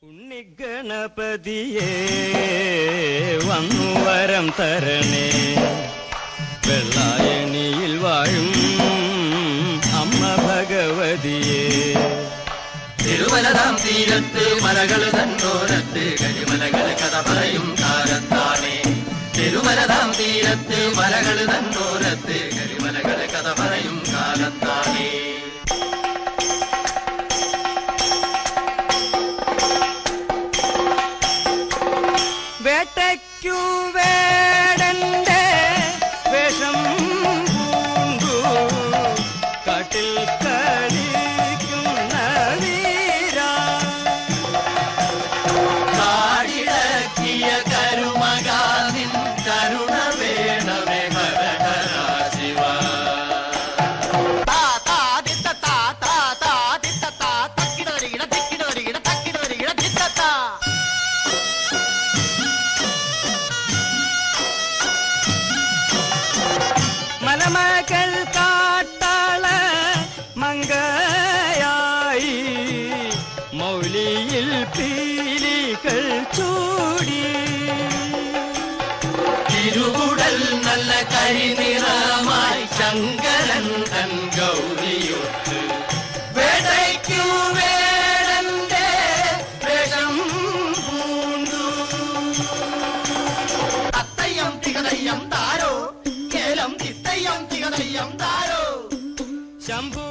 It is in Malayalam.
ഉണ്ണിഗണപതിയേ വന്നു വരം തരണേ, വെള്ളായണിയിൽ വാഴും അമ്മ ഭഗവതിയേ. തിരുമലതാം തീരത്ത് മലകൾ തന്നോരത്ത് കരിമലകൾ കഥ പറയും കാലത്താണേ. തിരുമലതാം തീരത്ത് മലകൾ തന്നോരത്ത് കരിമലകൾ കഥ പറയും കാലത്താണേ. വേട്ടയ്ക്കു വേടന്റെ വേഷം പൂണ്ടു കാട്ടിൽ കളിക്കുന്ന വീരാ, കാടിളക്കിയ കരുമകാനിൻ കരുണ വേണമേ ഹര ഹര ശിവ. മലമകൾ കാട്ടാള മങ്കയായി മൗലിയിൽ പീലികൾ ചൂടി, തിരുകുടൽ നല്ല കരിനിറമായി ശങ്കരൻ തൻ ഗൗരിയൊത്ത് വേടയ്ക്കു വേടന്റെ വേഷം പൂണ്ടു. തത്തയ്യം തികതയ്യം താരോ കേലം തിത്തയ്യം തികതയ്യം താരോ. ശംഭു